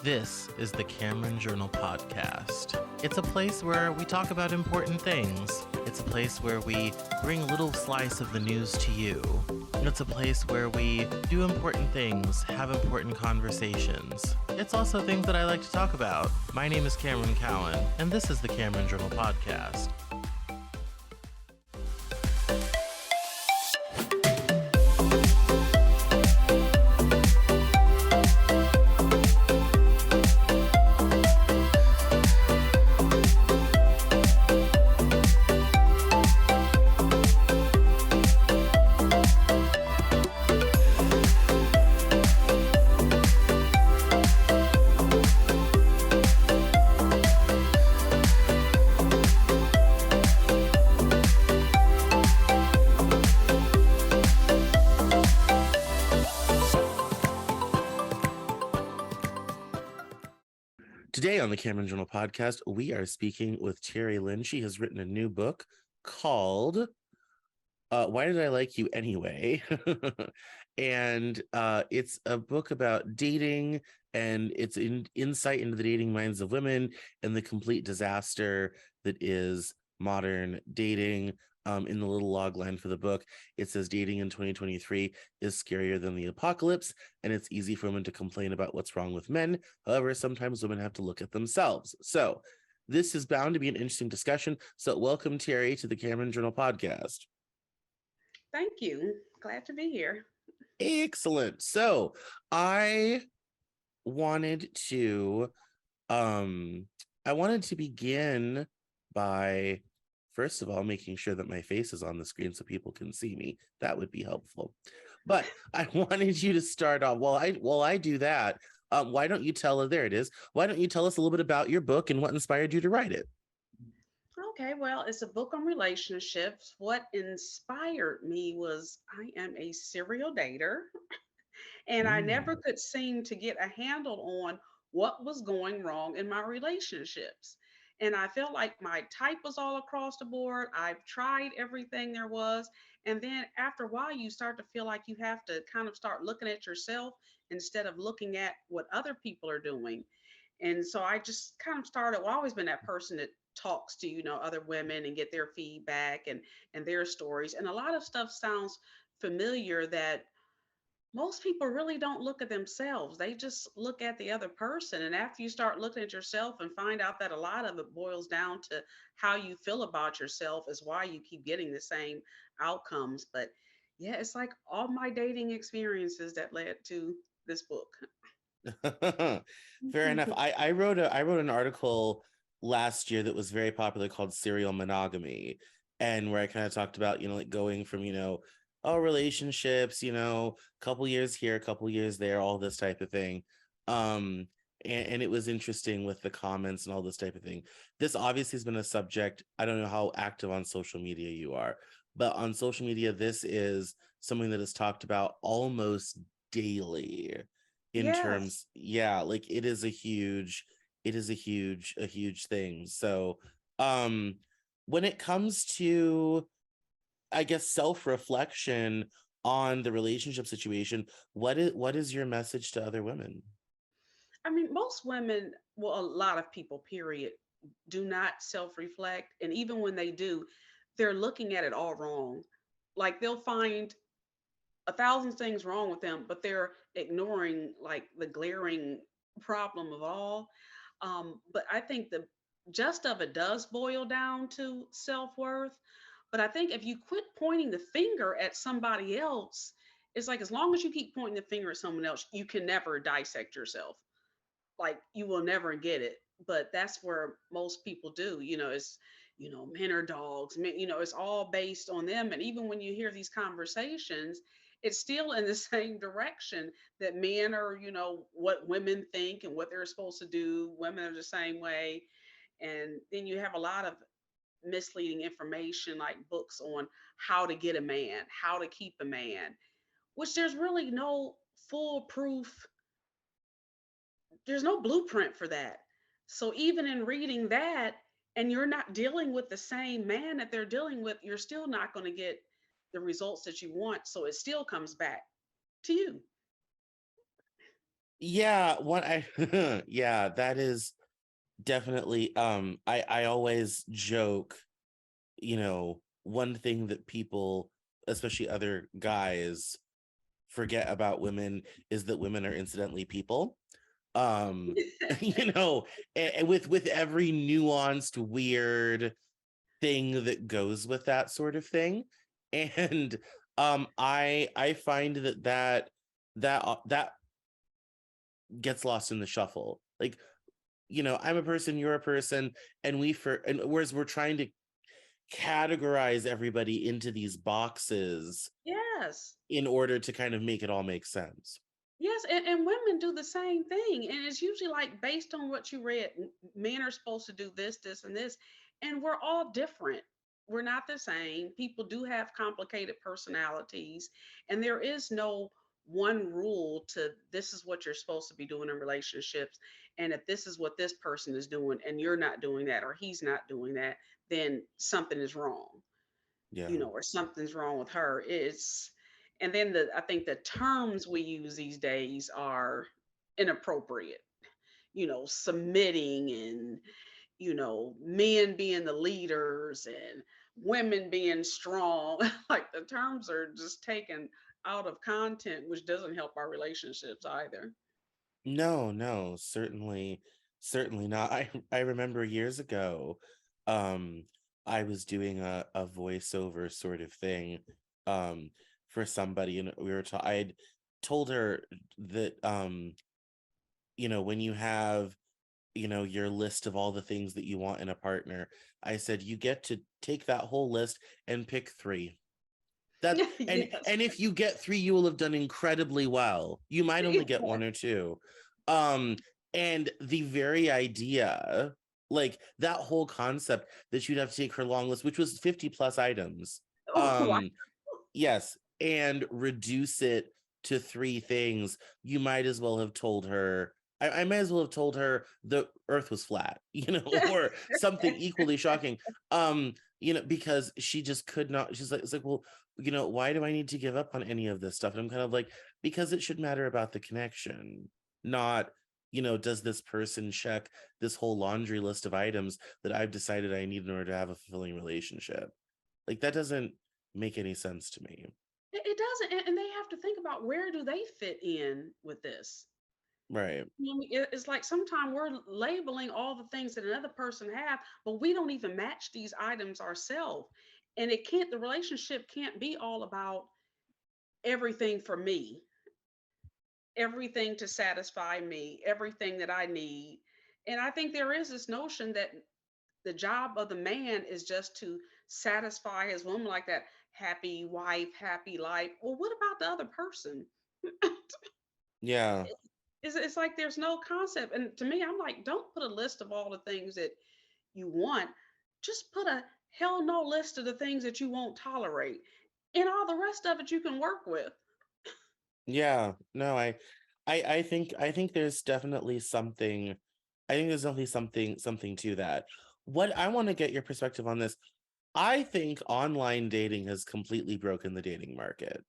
This is the Cameron Journal Podcast. It's a place where we talk about important things. It's a place where we bring a little slice of the news to you. It's a place where we do important things, have important conversations. It's also things that I like to talk about. My name is Cameron Cowan, and this is the Cameron Journal Podcast. Today on the Cameron Journal Podcast, we are speaking with Terrie Lynn. She has written a new book called Why Did I Like You Anyway? And it's a book about dating, and it's insight into the dating minds of women and the complete disaster that is modern dating. In the little log line for the book, it says dating in 2023 is scarier than the apocalypse, and it's easy for women to complain about what's wrong with men. However, sometimes women have to look at themselves. So this is bound to be an interesting discussion. So welcome, Terrie, to the Cameron Journal Podcast. Thank you. Glad to be here. Excellent. So I wanted to begin by, first of all, making sure that my face is on the screen so people can see me. That would be helpful. But I wanted you to start off, while I do that, why don't you tell us, there it is. Why don't you tell us a little bit about your book and what inspired you to write it? Okay, well, it's a book on relationships. What inspired me was I am a serial dater, and I never Mm. could seem to get a handle on what was going wrong in my relationships. And I felt like my type was all across the board. I've tried everything there was. And then after a while, you start to feel like you have to kind of start looking at yourself instead of looking at what other people are doing. And so I just kind of started, well, I've always been that person that talks to, other women and get their feedback and their stories. And a lot of stuff sounds familiar that most people really don't look at themselves. They just look at the other person. And after you start looking at yourself and find out that a lot of it boils down to how you feel about yourself is why you keep getting the same outcomes. But yeah, it's like all my dating experiences that led to this book. Fair enough. I wrote an article last year that was very popular called Serial Monogamy, and where I kind of talked about, like going from, relationships, couple years here, couple years there, all this type of thing. And it was interesting with the comments and all this type of thing. This obviously has been a subject. I don't know how active on social media you are, but on social media, this is something that is talked about almost daily in Yes. terms, like it is a huge thing. So when it comes to, I guess, self-reflection on the relationship situation, what is your message to other women? I mean, most women, well, a lot of people, period, do not self reflect. And even when they do, they're looking at it all wrong. Like they'll find a thousand things wrong with them, but they're ignoring like the glaring problem of all. But I think the just of it does boil down to self worth. But I think if you quit pointing the finger at somebody else, it's like as long as you keep pointing the finger at someone else, you can never dissect yourself. Like you will never get it. But that's where most people do. It's men are dogs. Men, it's all based on them. And even when you hear these conversations, it's still in the same direction that men are, what women think and what they're supposed to do. Women are the same way. And then you have a lot of misleading information like books on how to get a man, how to keep a man, which there's really no foolproof, there's no blueprint for that. So even in reading that, and you're not dealing with the same man that they're dealing with, you're still not going to get the results that you want. So it still comes back to you. Yeah, what I yeah, that is definitely I always joke, one thing that people, especially other guys, forget about women is that women are incidentally people. Um you know, and with every nuanced weird thing that goes with that sort of thing. And I find that gets lost in the shuffle. Like, I'm a person, you're a person, and whereas we're trying to categorize everybody into these boxes Yes. in order to kind of make it all make sense. Yes, and women do the same thing. And it's usually like based on what you read, men are supposed to do this, this, and this. And we're all different. We're not the same. People do have complicated personalities. And there is no one rule to this is what you're supposed to be doing in relationships. And if this is what this person is doing and you're not doing that or he's not doing that, then something is wrong, Yeah. or something's wrong with her. It's and then I think the terms we use these days are inappropriate. Submitting and men being the leaders and women being strong. Like the terms are just taken out of content, which doesn't help our relationships either. No, no, certainly not. I remember years ago, um, I was doing a voiceover sort of thing, um, for somebody, and I had told her that, when you have, your list of all the things that you want in a partner, I said you get to take that whole list and pick three. That's Yes. and if you get three, you will have done incredibly well. You might only get one or two. Um, and the very idea, like that whole concept that you'd have to take her long list, which was 50 plus items. Wow. Um, yes, and reduce it to three things. You might as well have told her. I might as well have told her the earth was flat, or something equally shocking. Because she just could not. She's like, it's like, well, why do I need to give up on any of this stuff? And I'm kind of like, because it should matter about the connection, not, does this person check this whole laundry list of items that I've decided I need in order to have a fulfilling relationship? Like, that doesn't make any sense to me. It doesn't, and they have to think about where do they fit in with this. Right. It's like sometimes we're labeling all the things that another person have, but we don't even match these items ourselves. And the relationship can't be all about everything for me, everything to satisfy me, everything that I need. And I think there is this notion that the job of the man is just to satisfy his woman, like that happy wife, happy life. Well, what about the other person? Yeah. It's like there's no concept. And to me, I'm like, don't put a list of all the things that you want. Just put a hell no list of the things that you won't tolerate. And all the rest of it you can work with. Yeah. No, I think there's definitely something. I think there's definitely something to that. What I want to get your perspective on this. I think online dating has completely broken the dating market.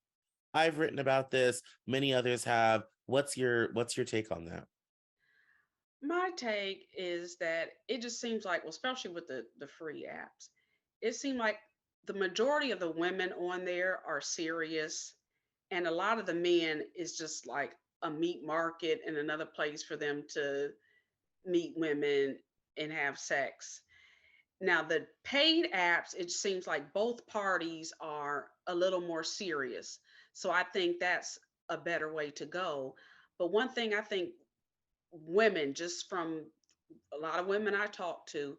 I've written about this, many others have. What's your take on that? My take is that it just seems like, well, especially with the free apps, it seemed like the majority of the women on there are serious, and a lot of the men is just like a meat market and another place for them to meet women and have sex. Now, the paid apps, it seems like both parties are a little more serious. So I think that's a better way to go. But one thing I think women, just from a lot of women I talk to,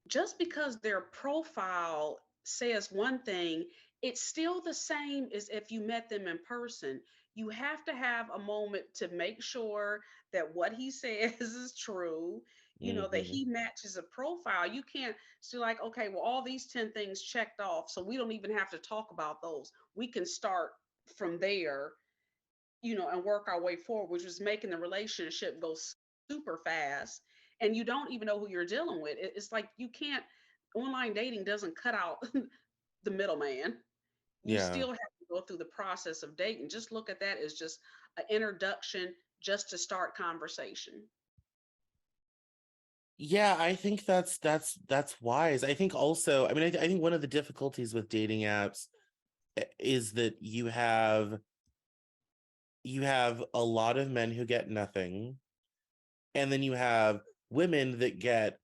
just because their profile says one thing, it's still the same as if you met them in person. You have to have a moment to make sure that what he says is true, that Hmm. he matches a profile. You can't still like, okay, well, all these 10 things checked off, so we don't even have to talk about those. We can start from there, and work our way forward, which is making the relationship go super fast. And you don't even know who you're dealing with. It's like you can't, online dating doesn't cut out the middleman. You Yeah. still have to go through the process of dating. Just look at that as just an introduction. just to start conversation. Yeah, I think that's wise. I think also, I mean, I think one of the difficulties with dating apps is that you have a lot of men who get nothing, and then you have women that get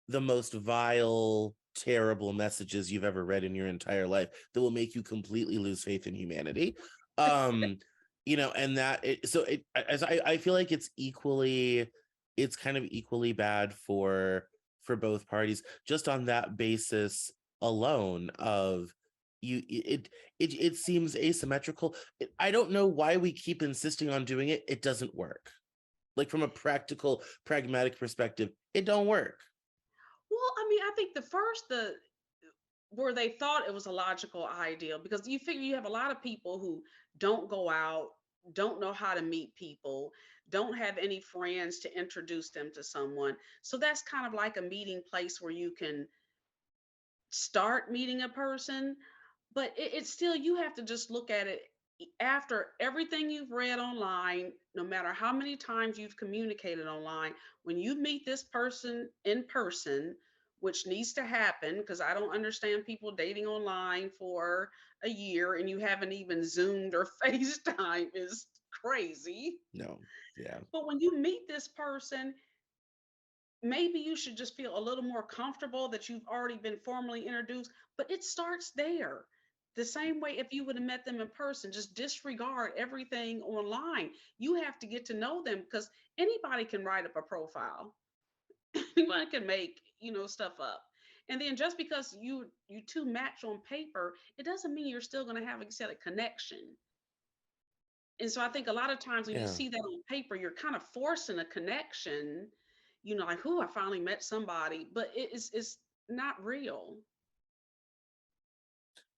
the most vile, terrible messages you've ever read in your entire life that will make you completely lose faith in humanity. Um, and as I feel like it's kind of equally bad for both parties, just on that basis alone of it seems asymmetrical. I don't know why we keep insisting on doing it. It doesn't work. Like from a practical, pragmatic perspective, it don't work. Well, I mean, I think the where they thought it was a logical idea, because you figure you have a lot of people who don't go out, don't know how to meet people, don't have any friends to introduce them to someone. So that's kind of like a meeting place where you can start meeting a person, but it's still, you have to just look at it after everything you've read online, no matter how many times you've communicated online. When you meet this person in person, which needs to happen, because I don't understand people dating online for a year and you haven't even Zoomed or FaceTime, is crazy. No. Yeah. But when you meet this person, maybe you should just feel a little more comfortable that you've already been formally introduced, but it starts there. The same way if you would have met them in person, just disregard everything online. You have to get to know them, because anybody can write up a profile. Anyone can make, stuff up. And then just because you two match on paper, it doesn't mean you're still going to have, like you said, a connection. And so I think a lot of times when you Yeah. see that on paper, you're kind of forcing a connection, like, who, I finally met somebody, but it's not real.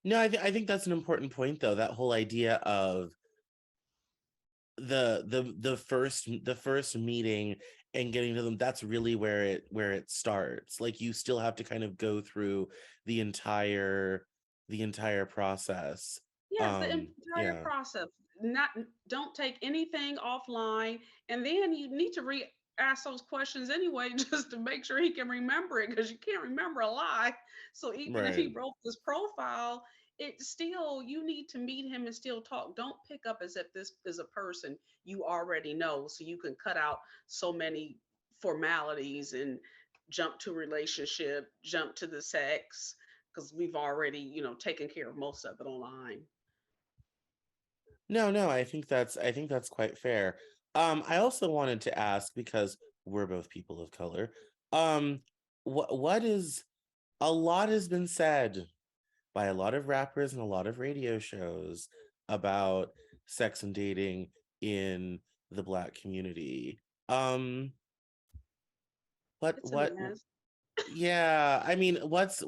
No, I think that's an important point though. That whole idea of the first meeting and getting to them, that's really where it starts. Like you still have to kind of go through the entire process. Yes, the entire Yeah, process. Not Don't take anything offline, and then you need to ask those questions anyway, just to make sure he can remember it, because you can't remember a lot. So even if right. he broke this profile, it's still, you need to meet him and still talk. Don't pick up as if this is a person you already know, so you can cut out so many formalities and jump to relationship, jump to the sex, because we've already, taken care of most of it online. No, no, I think that's quite fair. I also wanted to ask, because we're both people of color. Um, what is a lot has been said by a lot of rappers and a lot of radio shows about sex and dating in the Black community. Um, It's a what mess. yeah, I mean, what's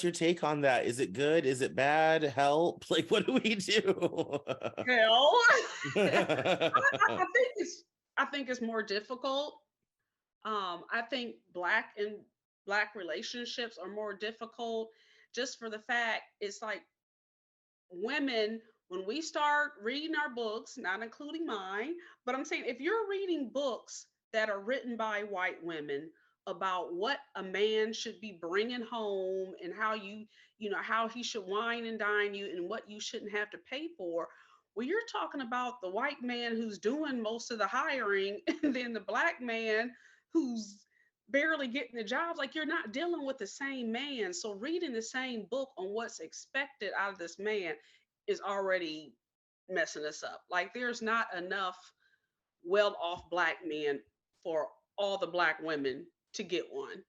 your take on that? Is it good? Is it bad? Help? Like, what do we do? Hell, I think it's more difficult. I think black relationships are more difficult, just for the fact it's like, women, when we start reading our books, not including mine, but I'm saying, if you're reading books that are written by white women about what a man should be bringing home, and how how he should wine and dine you, and what you shouldn't have to pay for. Well, you're talking about the white man who's doing most of the hiring, and then the black man who's barely getting the jobs. Like, you're not dealing with the same man. So reading the same book on what's expected out of this man is already messing us up. Like, there's not enough well off black men for all the black women to get one.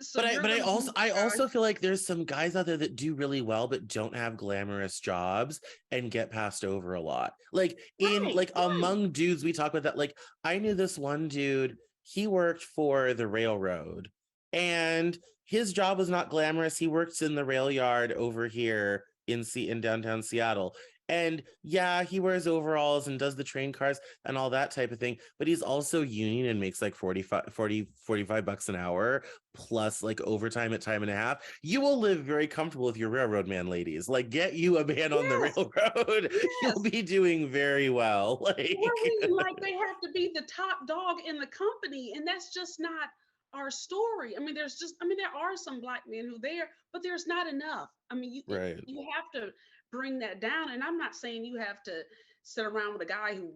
So But I you're but I going to also meet I a guy. also feel like there's some guys out there that do really well but don't have glamorous jobs and get passed over a lot. Like in Right, like right. among dudes we talk about that. Like I knew this one dude, he worked for the railroad and his job was not glamorous. He works in the rail yard over here in downtown Seattle. And yeah, he wears overalls and does the train cars and all that type of thing, but he's also union and makes like 45 bucks an hour plus like overtime at time and a half. You will live very comfortable with your railroad man, ladies. Like, get you a man on the Yes, railroad. You'll yes. be doing very well. We're Like, reading like they have to be the top dog in the company, and that's just not our story. I mean, there are some black men who there, but there's not enough. I mean, right. you have to bring that down. And I'm not saying you have to sit around with a guy who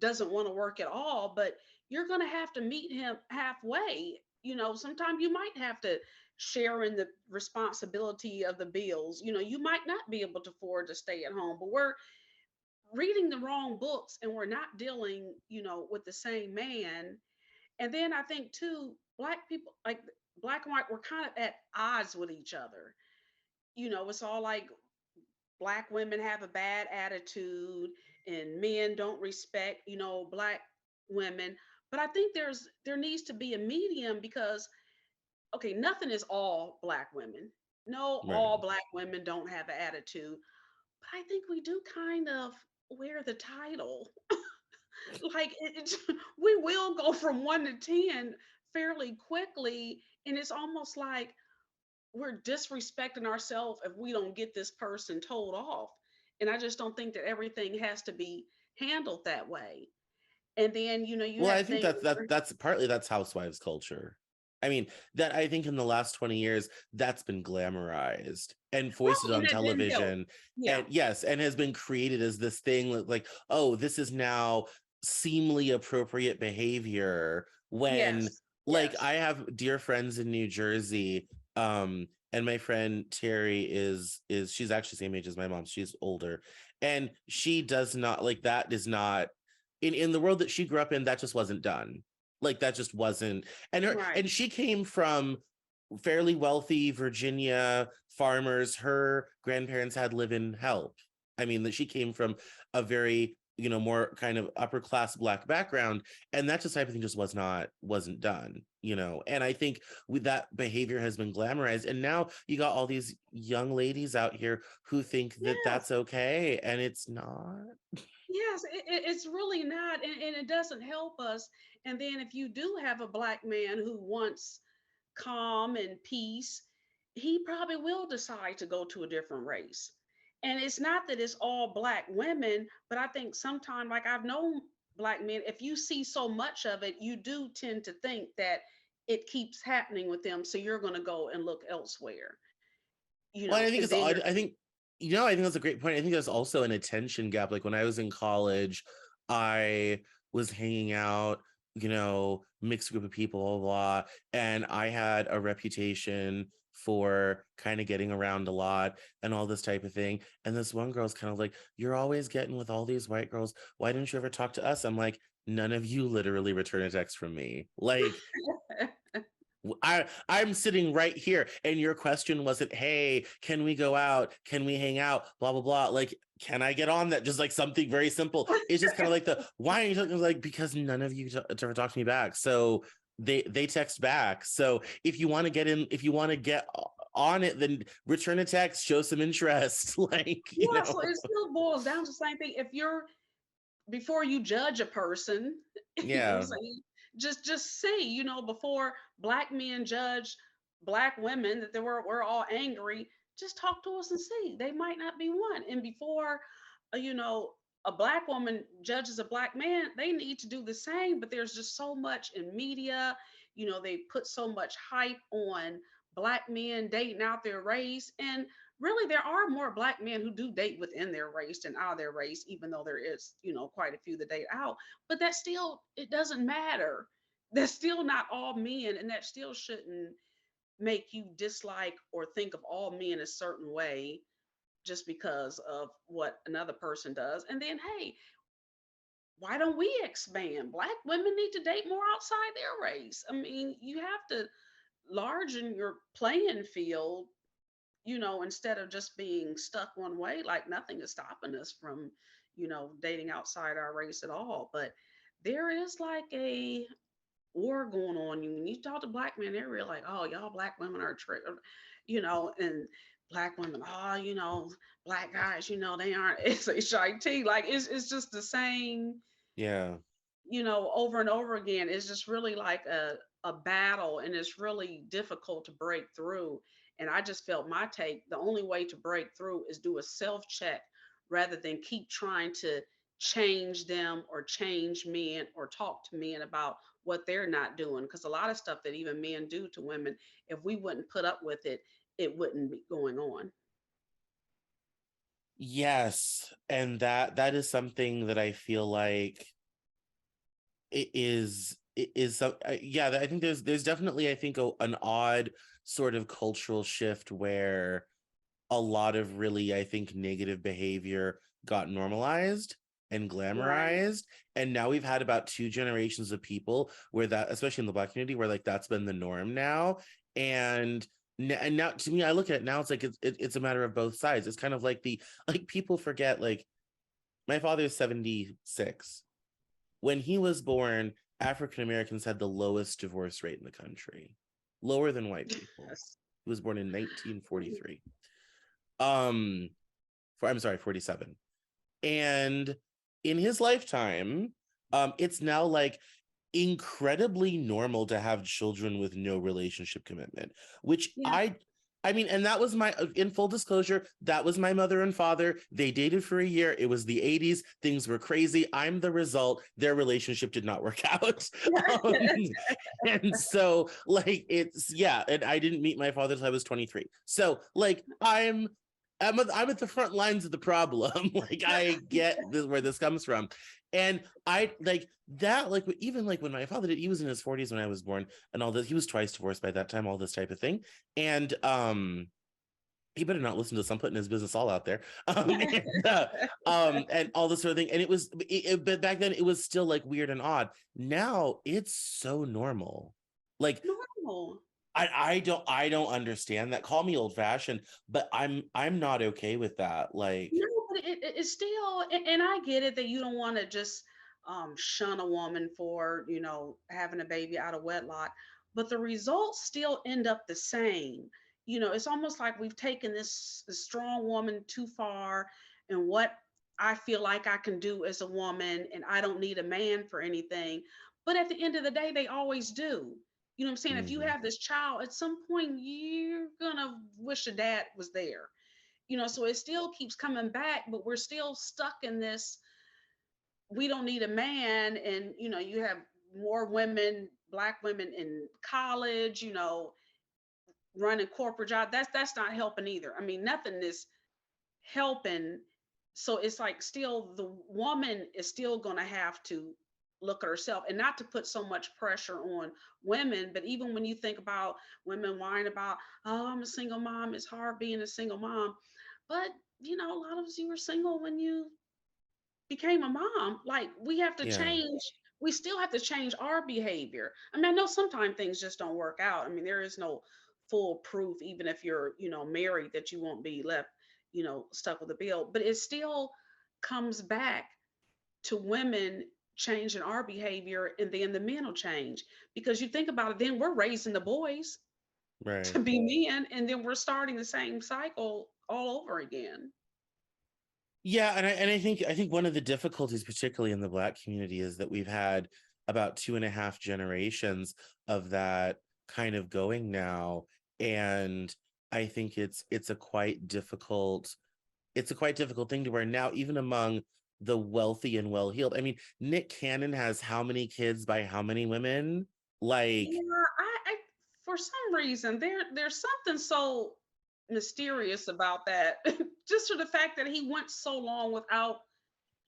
doesn't want to work at all, but you're going to have to meet him halfway. Sometimes you might have to share in the responsibility of the bills. You might not be able to afford to stay at home, but we're reading the wrong books and we're not dealing, with the same man. And then I think too, black people, like black and white, we're kind of at odds with each other. It's all like black women have a bad attitude and men don't respect, black women. But I think there needs to be a medium because okay, nothing is all black women. No, Right. all black women don't have an attitude, but I think we do kind of wear the title. Like we will go from 1 to 10 fairly quickly, and it's almost like we're disrespecting ourselves if we don't get this person told off. And I just don't think that everything has to be handled that way. And then you Well, I have think things that's partly that's housewives culture. I mean, that I think in the last 20 years, that's been glamorized and foisted right, and on that didn't help. television. Yeah. And yes, and has been created as this thing like, oh, this is now seemingly appropriate behavior when Yes. like Yes. I have dear friends in New Jersey. And my friend Terry is she's actually the same age as my mom. She's older. And she does not like that is not in the world that she grew up in, that just wasn't done. Like that just wasn't. Right. And she came from fairly wealthy Virginia farmers. Her grandparents had live-in help. I mean, that she came from a very more kind of upper class black background, and that just type of thing just wasn't done. And I think with that behavior has been glamorized, and now you got all these young ladies out here who think that Yes. that's okay, and it's not. Yes, it's really not, and it doesn't help us. And then if you do have a black man who wants calm and peace, he probably will decide to go to a different race. And it's not that it's all black women, but I think sometimes, like I've known black men, if you see so much of it, you do tend to think that it keeps happening with them. So you're going to go and look elsewhere, Well, and I think and it's then odd. you're, I think that's a great point. I think there's also an attention gap. Like when I was in college, I was hanging out, mixed group of people, blah, blah, and I had a reputation for kind of getting around a lot and all this type of thing. And this one girl's kind of like, "You're always getting with all these white girls. Why didn't you ever talk to us?" I'm like, "None of you literally return a text from me. Like, I'm sitting right here, and your question wasn't, "Hey, can we go out? Can we hang out?" Blah blah blah. Like, can I get on that? Just like something very simple. It's just kind of like the why are you talking? Like, because none of you ever talked to me back. So they text back. So if you want to get in, if you want to get on it, then return a text, show some interest. Like, yeah, so it still boils down to the same thing. If you're before you judge a person, yeah. just see, before black men judge black women that we're all angry, just talk to us and see. They might not be one. And before you know, a black woman judges a black man, they need to do the same. But there's just so much in media, they put so much hype on black men dating out their race. And really there are more black men who do date within their race than out of their race, even though there is, quite a few that date out. But that still, it doesn't matter. That's still not all men, and that still shouldn't make you dislike or think of all men a certain way just because of what another person does. And then, hey, why don't we expand? Black women need to date more outside their race. I mean, you have to largen your playing field, instead of just being stuck one way. Like nothing is stopping us from, dating outside our race at all. But there is like a war going on. When you talk to black men, they're really like, oh, y'all black women are trick, and black women, oh, black guys, they aren't SHIT. Like it's just the same, Yeah. over and over again. It's just really like a battle, and it's really difficult to break through. And I just felt my take, the only way to break through is do a self check rather than keep trying to change them or change men or talk to men about what they're not doing. Because a lot of stuff that even men do to women, if we wouldn't put up with it, it wouldn't be going on. Yes, and that is something that I feel like it is some yeah, I think there's definitely, I think, an odd sort of cultural shift where a lot of really, I think, negative behavior got normalized and Right. glamorized. And now we've had about two generations of people where that, especially in the Black community, where like that's been the norm now. And and now to me, I look at it now, it's like it's a matter of both sides. It's kind of like like people forget, like my father is 76. When he was born, African Americans had the lowest divorce rate in the country, lower than white people. Yes. He was born in 1943. Um, I'm sorry, 47. And in his lifetime, it's now like incredibly normal to have children with no relationship commitment, which Yeah. I mean, and that was my, in full disclosure, that was my mother and father. They dated for a year. It was the 80s. Things were crazy. I'm the result. Their relationship did not work out. um, and so, like, yeah, and I didn't meet my father until I was 23. So, like, I'm at the front lines of the problem. Like, I get this, where this comes from. And I like that, like even like when my father did, he was in his 40s when I was born, and all this, he was twice divorced by that time, all this type of thing. And he better not listen to this. I'm putting his business all out there. And all this sort of thing. And but back then it was still like weird and odd. Now it's so normal. Like Normal. I don't understand that. Call me old fashioned, but I'm not okay with that. Like, No, but it's still, and I get it that you don't want to just shun a woman for, having a baby out of wedlock, but the results still end up the same. It's almost like we've taken this strong woman too far, and what I feel like I can do as a woman, and I don't need a man for anything. But at the end of the day, they always do. You know what I'm saying? If you mhm. have this child, at some point, you're gonna wish a dad was there. So it still keeps coming back, but we're still stuck in this, we don't need a man. And you have more women, black women in college, running corporate job. That's not helping either. I mean, nothing is helping. So it's like, still the woman is still going to have to look at herself, and not to put so much pressure on women. But even when you think about women whining about, oh, I'm a single mom, it's hard being a single mom. But a lot of us, you were single when you became a mom. Like, we have to Yeah, change. We still have to change our behavior. I mean, I know sometimes things just don't work out. I mean, there is no full proof, even if you're, married, that you won't be left, stuck with a bill. But it still comes back to women changing our behavior, and then the men will change. Because you think about it, then we're raising the boys to right. be men, and then we're starting the same cycle all over again. Yeah, and I think one of the difficulties, particularly in the Black community, is that we've had about two and a half generations of that kind of going now. And I think it's a quite difficult thing, to where now, even among the wealthy and well-heeled, I mean, Nick Cannon has how many kids by how many women? Like, Yeah, I for some reason, there's something so mysterious about that. Just for the fact that he went so long without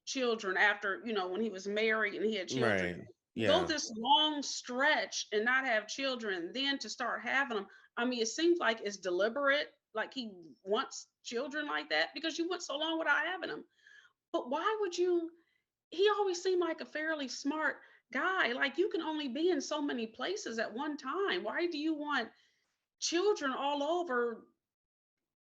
children, after, when he was married and he had children. right. Go Yeah, this long stretch and not have children, then to start having them. I mean, it seems like it's deliberate, like he wants children like that, because you went so long without having them. But why would you? He always seemed like a fairly smart guy. Like, you can only be in so many places at one time. Why do you want children all over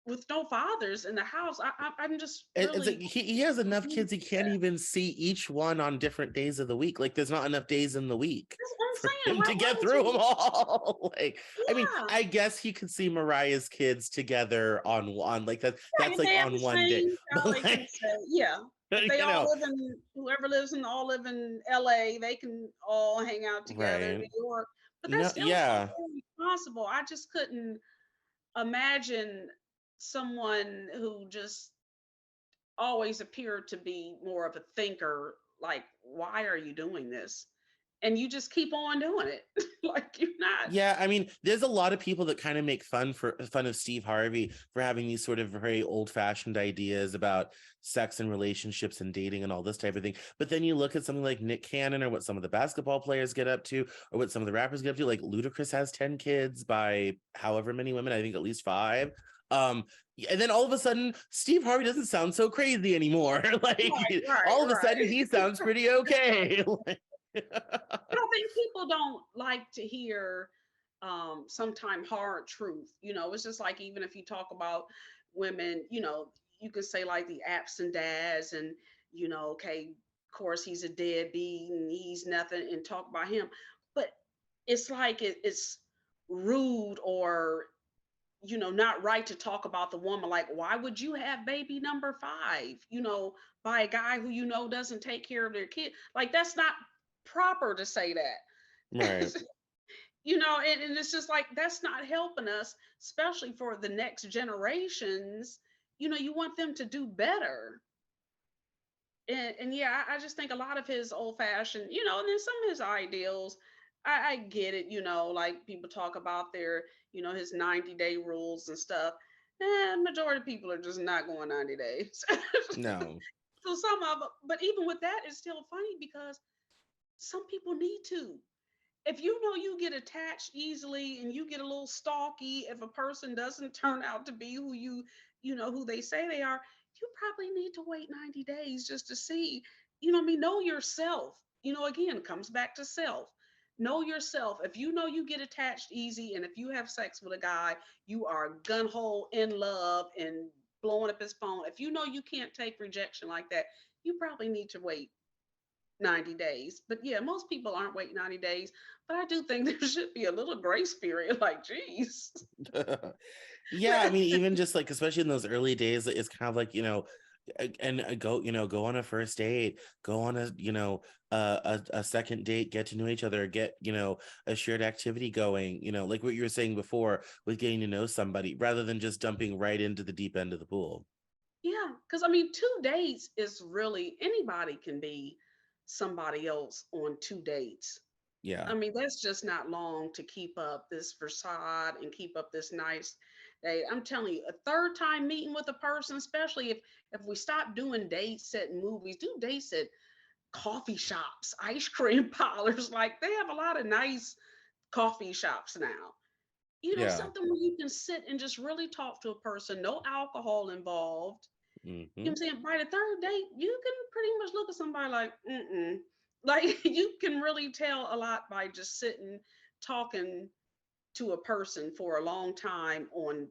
with no fathers in the house. I'm just It's like really he has enough confused kids, he with can't that. even see each one on different days of the week. Like there's not enough days in the week That's what I'm for saying. him to Why get would through them you? all. Like, I mean, Yeah, I guess he could see Mariah's kids together on like that's if like they have on the one day. same But child, they can like, say, yeah. If they you all know, live in, whoever lives in, all live in LA, they can all hang out together in right. New York. But that's No, still so yeah. irresponsible. I just couldn't imagine someone who just always appeared to be more of a thinker. Like, why are you doing this? And you just keep on doing it. Like, you're not. Yeah, I mean, there's a lot of people that kind of make fun of Steve Harvey for having these sort of very old-fashioned ideas about sex and relationships and dating and all this type of thing. But then you look at something like Nick Cannon or what some of the basketball players get up to, or what some of the rappers get up to. Like Ludacris has 10 kids by however many women, I think at least five. Um, and then all of a sudden, Steve Harvey doesn't sound so crazy anymore. Like Right, right, all of a sudden, right. he sounds pretty okay. But I think people don't like to hear sometime hard truth. It's just like, even if you talk about women, you could say like the absent dads, and okay, of course he's a deadbeat and he's nothing, and talk about him. But it's like it's rude, or not right to talk about the woman. Like, why would you have baby number five, by a guy who doesn't take care of their kid? Like, that's not proper to say Right. that. And it's just like, that's not helping us, especially for the next generations. You want them to do better. And yeah, I just think a lot of his old fashioned, and then some of his ideals, I get it, like people talk about their, his 90-day rules and stuff. Majority of people are just not going 90 days. No. So some of them, but even with that, it's still funny because some people need to. If you get attached easily and you get a little stalky, if a person doesn't turn out to be who who they say they are, you probably need to wait 90 days just to see. What I mean? Know yourself. Again, comes back to self. Know yourself. If you get attached easy, and if you have sex with a guy, you are gun hole in love and blowing up his phone. If you can't take rejection like that, you probably need to wait 90 days. But yeah, most people aren't waiting 90 days. But I do think there should be a little grace period. Like, geez. Yeah, I mean, even just like, especially in those early days, it's kind of like, and go, go on a first date, go on a, a second date, get to know each other, get, a shared activity going, like what you were saying before with getting to know somebody rather than just dumping right into the deep end of the pool. Yeah. Because I mean, 2 dates is really, anybody can be somebody else on 2 dates. Yeah. I mean, that's just not long to keep up this facade and keep up this nice day. I'm telling you, a third time meeting with a person, especially if we stop doing dates at movies, do dates at coffee shops, ice cream parlors. Like, they have a lot of nice coffee shops now. Yeah. Something where you can sit and just really talk to a person, no alcohol involved. Hmm. I'm saying? By the third date, you can pretty much look at somebody like, mm-mm. Like, you can really tell a lot by just sitting, talking to a person for a long time on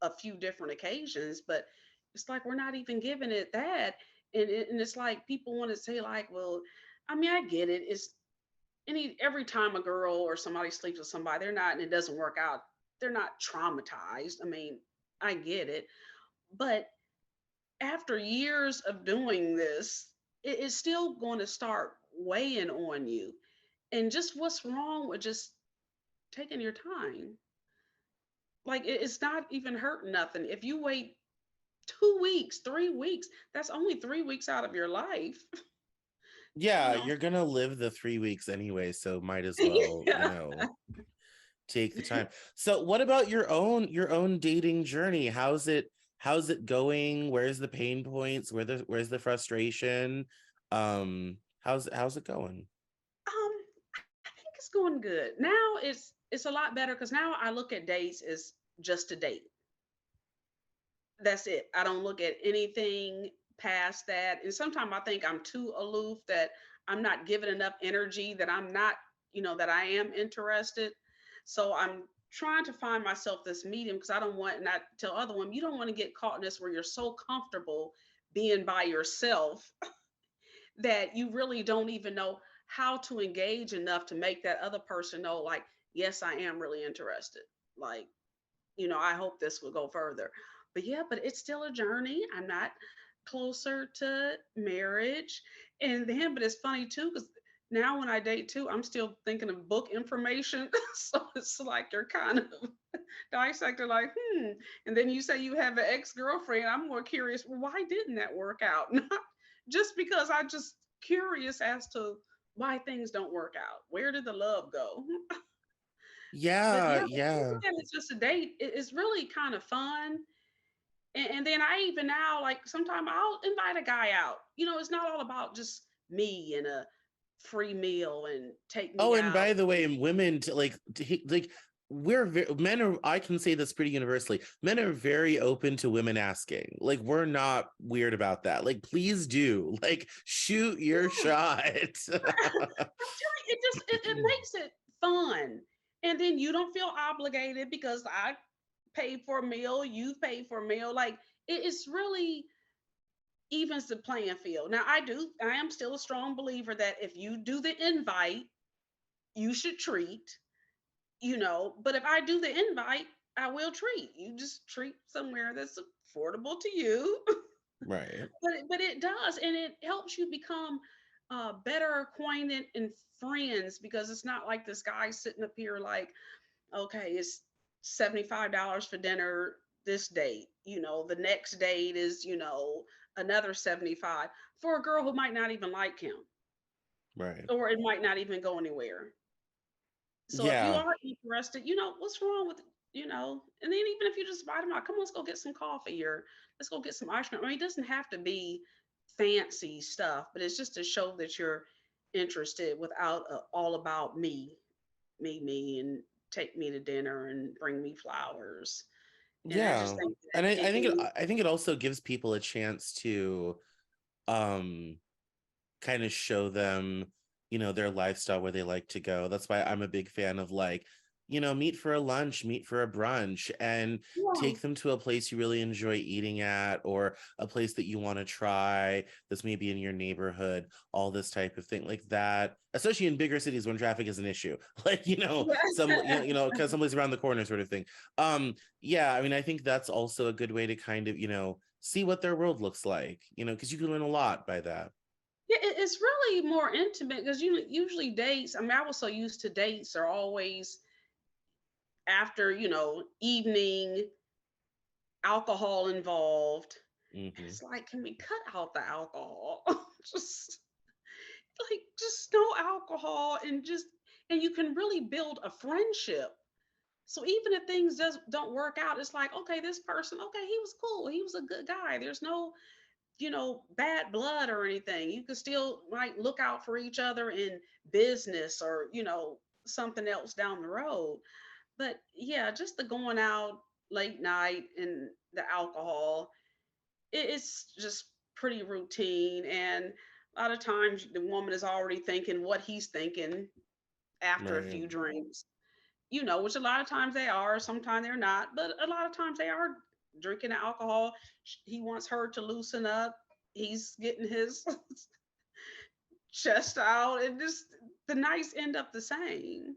a few different occasions. But it's like, we're not even giving it that. And it's like, people want to say, like, well, I mean, I get it. It's every time a girl or somebody sleeps with somebody, they're not, and it doesn't work out, they're not traumatized. I mean, I get it. But after years of doing this, it is still going to start weighing on you. And just, what's wrong with just taking your time? Like, it's not even hurting nothing. If you wait 2 weeks, 3 weeks, that's only 3 weeks out of your life. you Yeah, know. you're gonna live the 3 weeks anyway, so might as well, Yeah. take the time. So what about your own dating journey? How's it going? Where's the pain points? Where's the frustration? How's it going? I think it's going good. Now it's a lot better because now I look at dates as just a date. That's it. I don't look at anything past that. And sometimes I think I'm too aloof, that I'm not giving enough energy, that I'm not, that I am interested. So I'm trying to find myself this medium because I don't want, and I tell other women, you don't want to get caught in this where you're so comfortable being by yourself that you really don't even know how to engage enough to make that other person know, like, yes, I am really interested. Like, I hope this will go further. But yeah, but it's still a journey. I'm not closer to marriage. And then, but it's funny too, because now when I date too, I'm still thinking of book information. So it's like you're kind of dissecting, like, And then you say you have an ex-girlfriend. I'm more curious, well, why didn't that work out? Not just because I just curious as to why things don't work out. Where did the love go? But Yeah, yeah, yeah. even if it's just a date, it's really kind of fun. And then I even now, like, sometimes I'll invite a guy out. It's not all about just me and a free meal and take me Oh, and out. by the way, women like men are, I can say this pretty universally. Men are very open to women asking. Like, we're not weird about that. Like, please do. Like, shoot your Yeah, shot. I'm telling you, it makes it fun. And then you don't feel obligated because I paid for a meal, you've paid for a meal. Like, it's really evens the playing field. Now, I am still a strong believer that if you do the invite, you should treat, but if I do the invite, I will treat. You just treat somewhere that's affordable to you. Right. But it does, and it helps you become better acquainted and friends, because it's not like this guy sitting up here like, okay, it's $75 for dinner this date. The next date is, another 75 for a girl who might not even like him, Right. or it might not even go anywhere. So if you Yeah. are interested, what's wrong with, and then even if you just invite him out, come on, let's go get some coffee, or let's go get some ice cream. I mean, it doesn't have to be fancy stuff, but it's just to show that you're interested without all about me, and take me to dinner and bring me flowers. And I just Yeah. think that And it can, I think it also gives people a chance to um kind of show them, their lifestyle, where they like to go. That's why I'm a big fan of, like, meet for a lunch, meet for a brunch, and yeah, take them to a place you really enjoy eating at, or a place that you want to try that's maybe in your neighborhood, all this type of thing like that, especially in bigger cities when traffic is an issue. Like, because someplace around the corner sort of thing. Yeah, I mean, I think that's also a good way to kind of, see what their world looks like, because you can learn a lot by that. yeah, it's really more intimate because usually dates. I mean, I was so used to dates are always after, evening, alcohol involved. And Hmm. it's like, can we cut out the alcohol? Just just no alcohol, and you can really build a friendship. So even if things don't work out, it's like, okay, this person, okay, he was cool. He was a good guy. There's no, bad blood or anything. You can still like look out for each other in business, or, something else down the road. But yeah, just the going out late night and the alcohol, it's just pretty routine. And a lot of times the woman is already thinking what he's thinking after a Right. few drinks, which a lot of times they are, sometimes they're not, but a lot of times they are drinking alcohol. He wants her to loosen up. He's getting his chest out, and just the nights end up the same.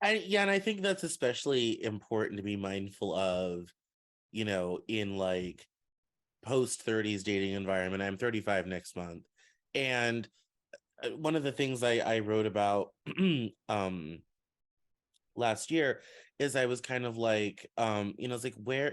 And I think that's especially important to be mindful of, in like post 30s dating environment. I'm 35 next month. And one of the things I wrote about um last year is I was kind of like, it's like, where,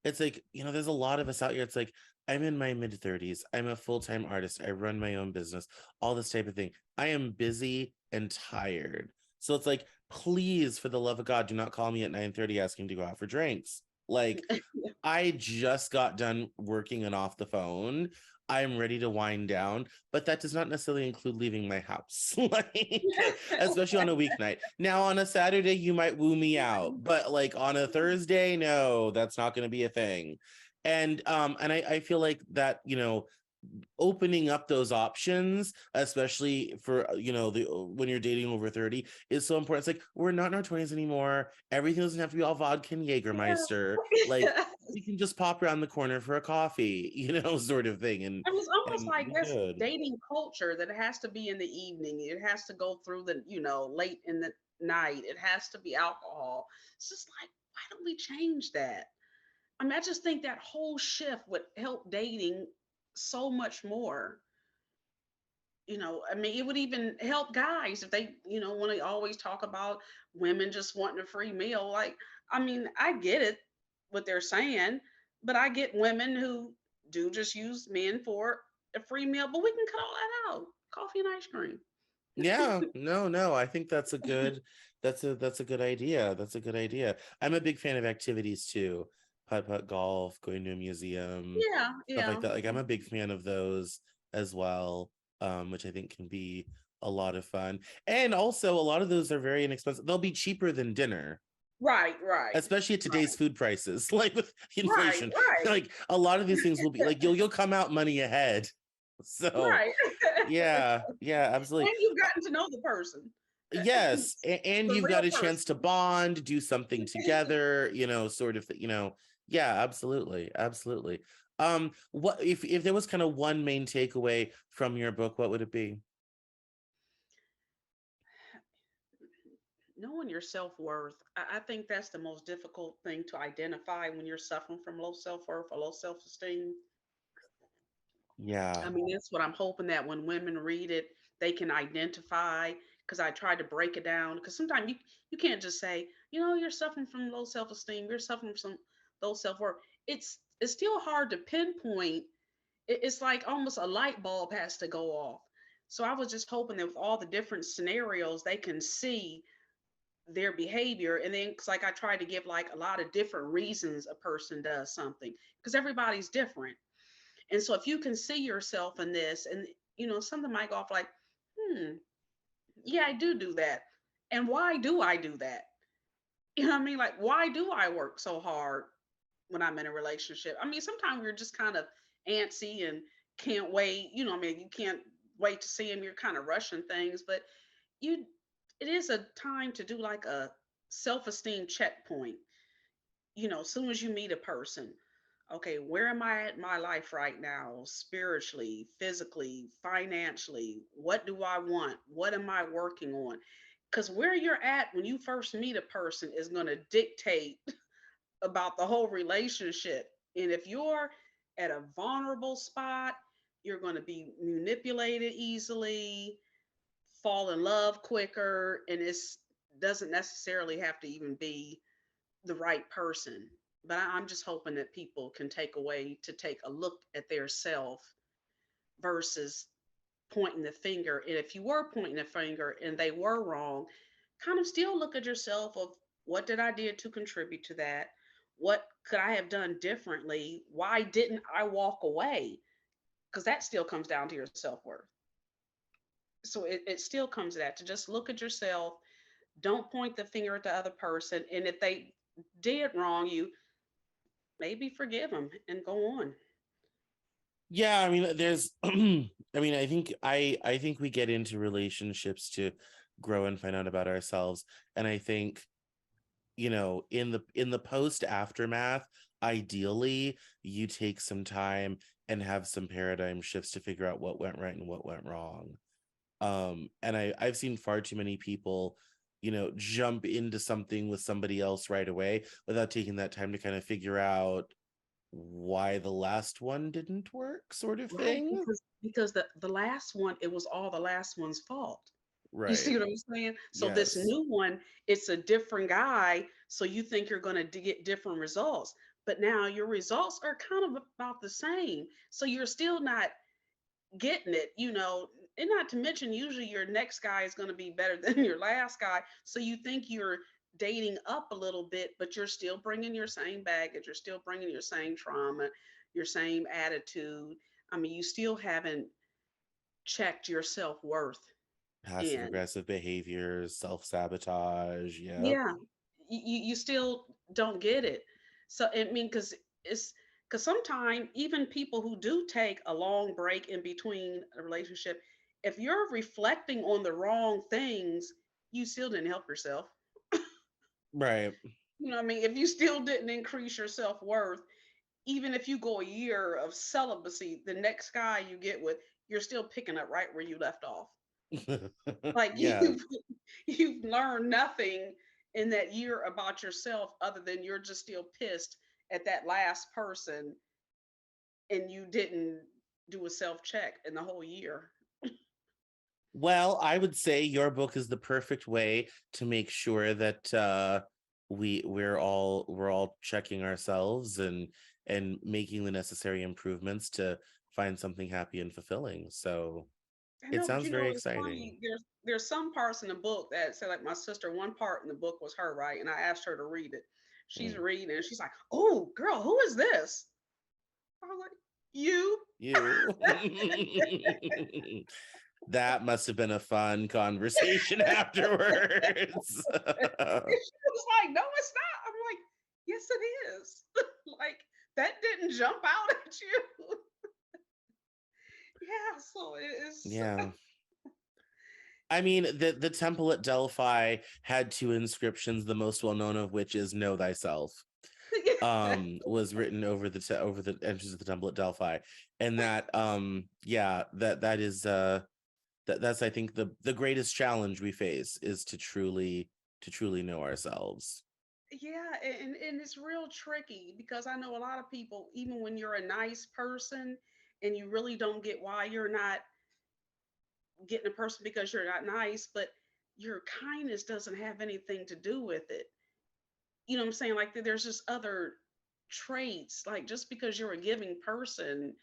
it's like, there's a lot of us out here. It's like, I'm in my mid 30s. I'm a full-time artist. I run my own business, all this type of thing. I am busy and tired. So it's like, please, for the love of God, do not call me at 9:30 asking to go out for drinks. Like, I just got done working and off the phone. I'm ready to wind down, but that does not necessarily include leaving my house, like, especially on a weeknight. Now, on a Saturday, you might woo me out, but like on a Thursday, no, that's not going to be a thing. And I feel like that, opening up those options, especially for the when you're dating over 30, is so important. It's like we're not in our 20s anymore. Everything doesn't have to be all vodka and Jägermeister. Like Yeah. we can just pop around the corner for a coffee, sort of thing, and It was almost and like be this good. dating culture that it has to be in the evening. It has to go through the, late in the night. It has to be alcohol. It's just like, why don't we change that? I mean, I just think that whole shift would help dating so much more. I mean, it would even help guys if they, want to always talk about women just wanting a free meal. Like, I mean, I get it, what they're saying, but I get women who do just use men for a free meal, but we can cut all that out. Coffee and ice cream. Yeah, no, I think that's a good idea. That's a good idea. I'm a big fan of activities too. Putt golf, going to a museum, Yeah, stuff like yeah. that. Like I'm a big fan of those as well, which I think can be a lot of fun. And also a lot of those are very inexpensive. They'll be cheaper than dinner, Right, right, especially at today's right, food prices, like with right, inflation. right, Like a lot of these things will be like you'll come out money ahead. So right. yeah, absolutely. And you've gotten to know the person, Yes, and the you've got real a chance person. to bond, do something together, sort of, yeah, absolutely, absolutely. What if there was kind of one main takeaway from your book, what would it be? Knowing your self-worth, I think that's the most difficult thing to identify when you're suffering from low self-worth or low self-esteem. Yeah. I mean, that's what I'm hoping that when women read it, they can identify. Because I tried to break it down. Because sometimes you can't just say, you're suffering from low self-esteem, you're suffering from low self-worth. It's still hard to pinpoint. It's like almost a light bulb has to go off. So I was just hoping that with all the different scenarios, they can see their behavior. And then it's like I try to give like a lot of different reasons a person does something because everybody's different. And so if you can see yourself in this, and something might go off like, hmm, yeah, I do that. And why do I do that? You know what I mean? Like, why do I work so hard when I'm in a relationship? I mean, sometimes we're just kind of antsy and can't wait. I mean, you can't wait to see him. You're kind of rushing things, but you it is a time to do like a self-esteem checkpoint. As soon as you meet a person, okay, where am I at in my life right now, spiritually, physically, financially? What do I want? What am I working on? Because where you're at when you first meet a person is going to dictate about the whole relationship. And if you're at a vulnerable spot, you're going to be manipulated easily, fall in love quicker, and it's doesn't necessarily have to even be the right person. But I'm just hoping that people can take away to take a look at their self versus pointing the finger. And if you were pointing the finger and they were wrong, kind of still look at yourself of what did I did to contribute to that? What could I have done differently? Why didn't I walk away? Because that still comes down to your self-worth. So it still comes to that, to just look at yourself. Don't point the finger at the other person. And if they did wrong you, maybe forgive them and go on. Yeah, I mean, there's I mean, I think we get into relationships to grow and find out about ourselves. And I think, in the post aftermath, ideally you take some time and have some paradigm shifts to figure out what went right and what went wrong. And I've seen far too many people, jump into something with somebody else right away without taking that time to kind of figure out why the last one didn't work, sort of Right, thing. because the last one, it was all the last one's fault. You see Right. what I'm saying? So this Yes. new one, it's a different guy, so you think you're going to get different results, but now your results are kind of about the same. So you're still not getting it, and not to mention usually your next guy is going to be better than your last guy. So you think you're dating up a little bit, but you're still bringing your same baggage, you're still bringing your same trauma, your same attitude. I mean, you still haven't checked your self-worth. Passive And aggressive behaviors, self-sabotage. Yep. yeah, you still don't get it. So I mean, because it's Because sometimes even people who do take a long break in between a relationship, if you're reflecting on the wrong things, you still didn't help yourself. Right. You know what I mean? If you still didn't increase your self-worth, even if you go a year of celibacy, the next guy you get with, you're still picking up right where you left off. Like Yeah. you've learned nothing in that year about yourself other than you're just still pissed at that last person and you didn't do a self check in the whole year. Well, I would say your book is the perfect way to make sure that we're all checking ourselves and making the necessary improvements to find something happy and fulfilling. So I it know, but sounds you very know, it's exciting. funny. There's some parts in the book that say like my sister. One part in the book was her, right, and I asked her to read it. She's Mm. reading, and she's like, "Oh, girl, who is this?" I was like, "You." You. That must have been a fun conversation afterwards. And she was like, "No, it's not." I'm like, "Yes, it is." Like that didn't jump out at you. Yeah, so it is. Yeah. I mean, the temple at Delphi had two inscriptions, the most well known of which is "Know thyself." Was written over over the entrance of the temple at Delphi, and that yeah, that is that's I think the greatest challenge we face is to truly know ourselves. Yeah, and it's real tricky because I know a lot of people, even when you're a nice person and you really don't get why you're not getting a person because you're not nice, but your kindness doesn't have anything to do with it. You know what I'm saying? Like there's just other traits. Like just because you're a giving person,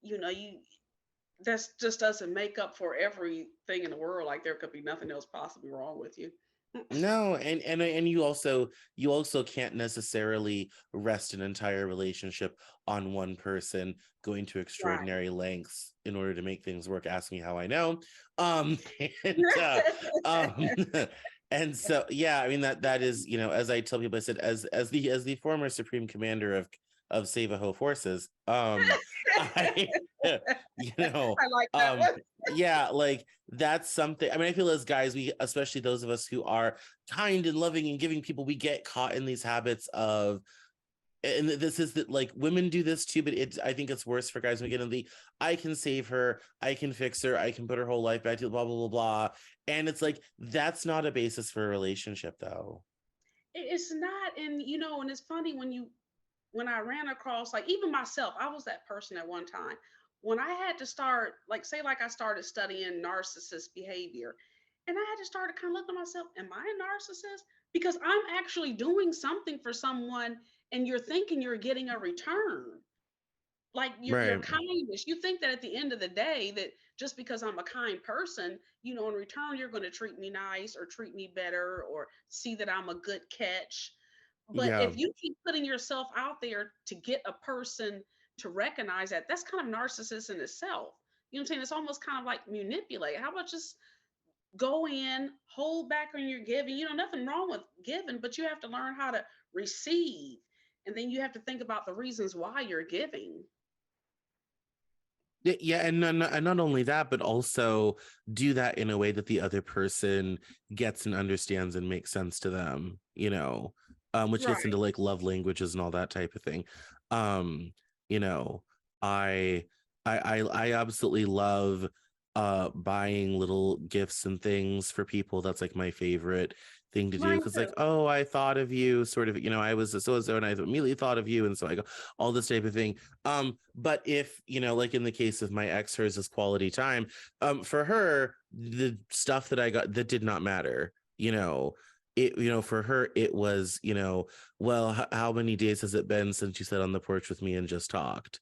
you that's just doesn't make up for everything in the world. Like there could be nothing else possibly wrong with you. No, and you also can't necessarily rest an entire relationship on one person going to Right. extraordinary lengths in order to make things work. Ask me how I know. And um and so yeah, I mean that is, as I tell people, I said, as the former supreme commander of Savaho forces, I you know I like that um one. yeah, like that's something. I mean, I feel as guys, we, especially those of us who are kind and loving and giving people, we get caught in these habits of, and this is that, like, women do this too, but I think it's worse for guys. We get in the, I can save her, I can fix her, I can put her whole life back to blah blah blah blah, and it's like that's not a basis for a relationship, though. It's not, and and it's funny when I ran across, like, even myself, I was that person at one time. When I had to start, like, say, like I started studying narcissist behavior, and I had to start to kind of look at myself, am I a narcissist? Because I'm actually doing something for someone and you're thinking you're getting a return. Like your Right. kindness. You think that at the end of the day, that just because I'm a kind person, in return, you're going to treat me nice or treat me better or see that I'm a good catch. But Yeah. if you keep putting yourself out there to get a person to recognize that, that's kind of narcissist in itself. You know what I'm saying? It's almost kind of like manipulate. How about just go in, hold back on your giving? Nothing wrong with giving, but you have to learn how to receive. And then you have to think about the reasons why you're giving. Yeah, and not only that, but also do that in a way that the other person gets and understands and makes sense to them, which gets into Right. like love languages and all that type of thing. Um, you know, I I absolutely love buying little gifts and things for people. That's like my favorite thing to do, Mine because like, too. oh, I thought of you, sort of, I was a so and so, and I immediately thought of you, and so I go all this type of thing. But if, like in the case of my ex, hers is quality time. For her, the stuff that I got, that did not matter. For her, it was, well, how many days has it been since you sat on the porch with me and just talked?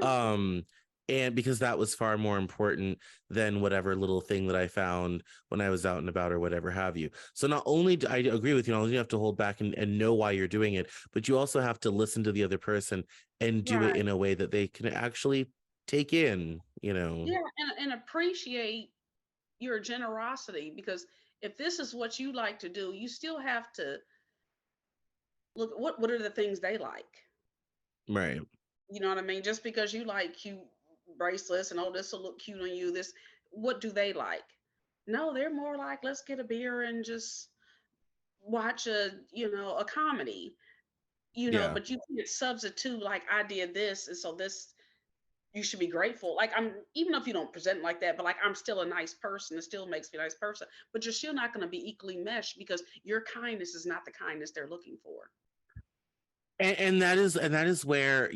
Um, and because that was far more important than whatever little thing that I found when I was out and about or whatever have you. So not only do I agree with you have to hold back and know why you're doing it, but you also have to listen to the other person and do it Right. in a way that they can actually take in. Yeah, and appreciate your generosity because if this is what you like to do, you still have to look what are the things they like. Right. You know what I mean? Just because you like cute bracelets and, oh, this will look cute on you, this, what do they like? No, they're more like, let's get a beer and just watch a comedy, Yeah. but you can't substitute like I did this, and so this you should be grateful. Like, I'm, even if you don't present like that, but like, I'm still a nice person. It still makes me a nice person, but you're still not going to be equally meshed because your kindness is not the kindness they're looking for. And that is where,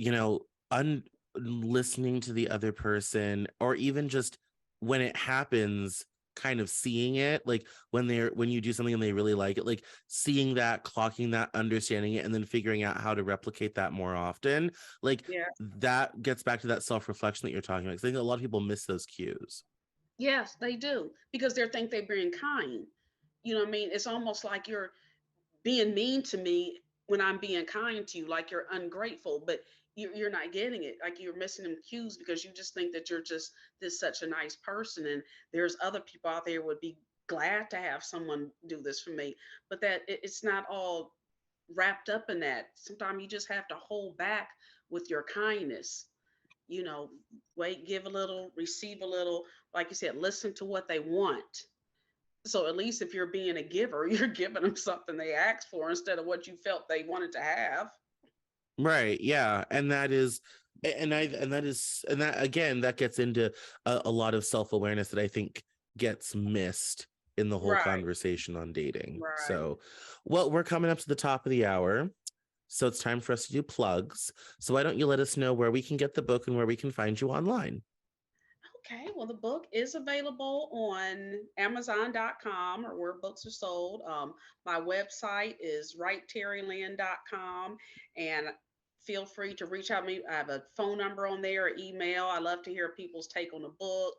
listening to the other person, or even just when it happens, kind of seeing it, like when you do something and they really like it, like seeing that, clocking that, understanding it, and then figuring out how to replicate that more often, like Yeah. that gets back to that self-reflection that you're talking about, 'cause I think a lot of people miss those cues. Yes, they do, because they think they're being kind. You know what I mean? It's almost like you're being mean to me when I'm being kind to you, like you're ungrateful, but you're not getting it. Like, you're missing them cues because you just think that you're just this such a nice person, and there's other people out there would be glad to have someone do this for me, but that it's not all wrapped up in that. Sometimes you just have to hold back with your kindness. You know, wait, give a little, receive a little. Like you said, listen to what they want. So at least if you're being a giver, you're giving them something they asked for instead of what you felt they wanted to have. Right. Yeah. And that again, that gets into a lot of self-awareness that I think gets missed in the whole Right, conversation on dating. right. So, well, we're coming up to the top of the hour. So it's time for us to do plugs. So why don't you let us know where we can get the book and where we can find you online? Okay, well, the book is available on Amazon.com or where books are sold. My website is writeterrielynn.com, and feel free to reach out to me. I have a phone number on there, or email. I love to hear people's take on the book,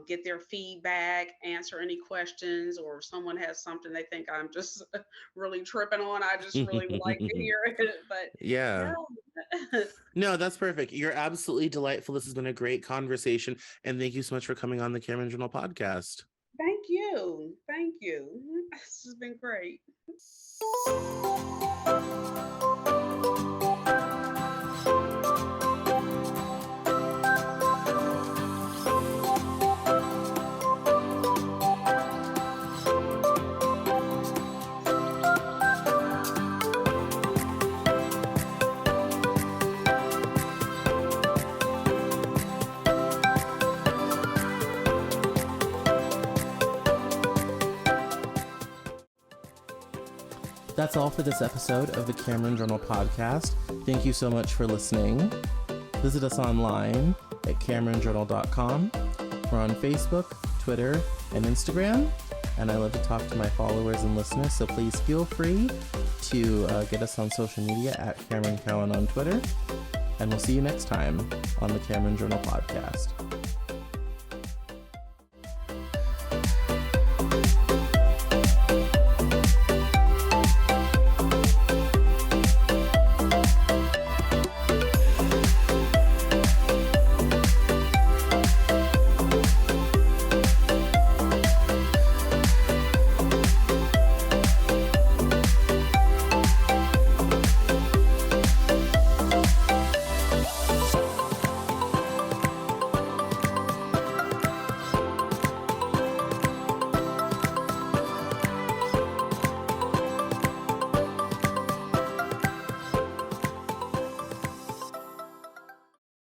get their feedback, answer any questions, or if someone has something they think I'm just really tripping on, I just really would like to hear it. But Yeah. yeah. No, that's perfect. You're absolutely delightful. This has been a great conversation. And thank you so much for coming on the Cameron Journal podcast. Thank you. Thank you. This has been great. That's all for this episode of the Cameron Journal podcast. Thank you so much for listening. Visit us online at CameronJournal.com. We're on Facebook, Twitter, and Instagram. And I love to talk to my followers and listeners, so please feel free to get us on social media at Cameron Cowan on Twitter. And we'll see you next time on the Cameron Journal podcast.